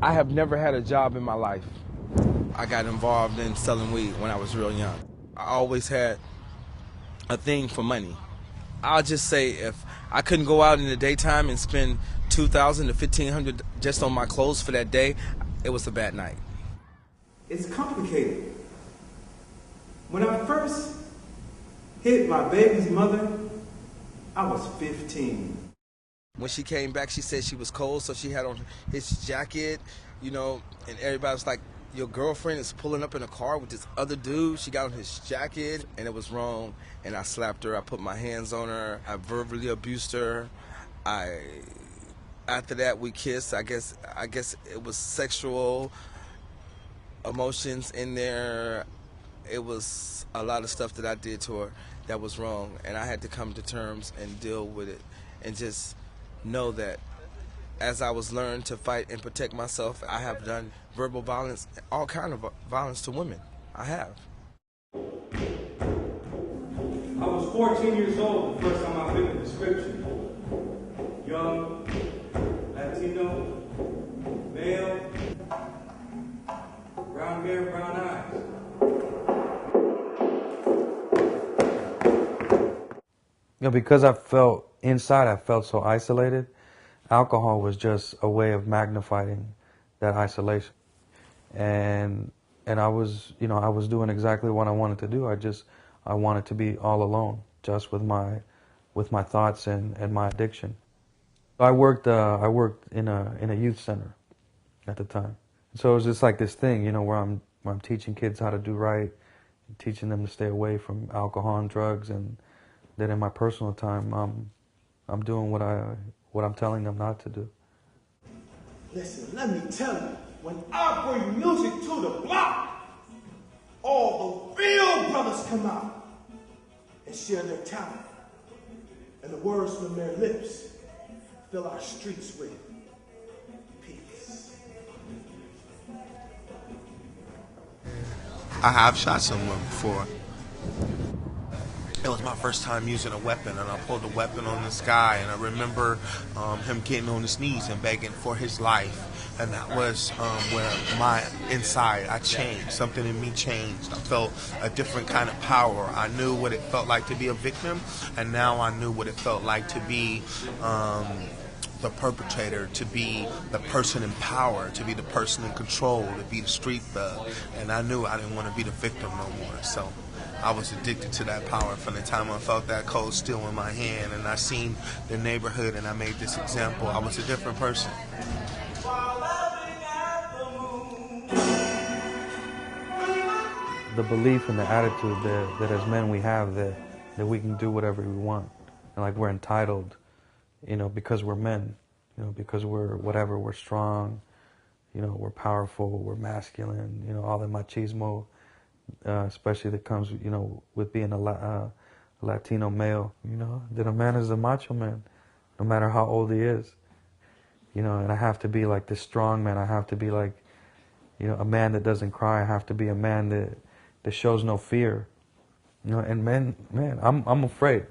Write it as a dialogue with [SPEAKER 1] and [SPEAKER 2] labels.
[SPEAKER 1] I have never had a job in my life. I got involved in selling weed when I was real young. I always had a thing for money. I'll just say if I couldn't go out in the daytime and spend $2,000 to $1,500 just on my clothes for that day, it was a bad night.
[SPEAKER 2] It's complicated. When I first hit my baby's mother, I was 15.
[SPEAKER 1] When she came back, she said she was cold, so she had on his jacket, you know, and everybody was like, your girlfriend is pulling up in a car with this other dude. She got on his jacket, and it was wrong, and I slapped her. I put my hands on her. I verbally abused her. After that, we kissed. I guess it was sexual emotions in there. It was a lot of stuff that I did to her that was wrong, and I had to come to terms and deal with it and just know that as I was learned to fight and protect myself, I have done verbal violence, all kind of violence to women. I have.
[SPEAKER 2] I was 14 years old the first time I fit the description. Young, Latino, male, brown hair, brown eyes.
[SPEAKER 3] You know, because I felt so isolated, alcohol was just a way of magnifying that isolation. And I was doing exactly what I wanted to do. I wanted to be all alone, just with my thoughts and my addiction. I worked in a youth center at the time. So it was just like this thing, you know, where I'm teaching kids how to do right, teaching them to stay away from alcohol and drugs, and then in my personal time, I'm doing what I'm telling them not to do.
[SPEAKER 2] Listen, let me tell you, when I bring music to the block, all the real brothers come out and share their talent. And the words from their lips fill our streets with peace.
[SPEAKER 4] I have shot someone before. It was my first time using a weapon, and I pulled a weapon on this guy, and I remember him getting on his knees and begging for his life. And that was where my inside, I changed. Something in me changed. I felt a different kind of power. I knew what it felt like to be a victim, and now I knew what it felt like to be the perpetrator, to be the person in power, to be the person in control, to be the street thug. And I knew I didn't want to be the victim no more. So I was addicted to that power from the time I felt that cold steel in my hand, and I seen the neighborhood and I made this example. I was a different person.
[SPEAKER 3] The belief and the attitude that as men we have that we can do whatever we want, and like we're entitled, you know, because we're men, you know, because we're strong, you know, we're powerful, we're masculine, you know, all the machismo, especially that comes, you know, with being a Latino male, you know, that a man is a macho man, no matter how old he is, you know, and I have to be like this strong man. I have to be like, you know, a man that doesn't cry. I have to be a man that shows no fear, you know. And man, I'm afraid.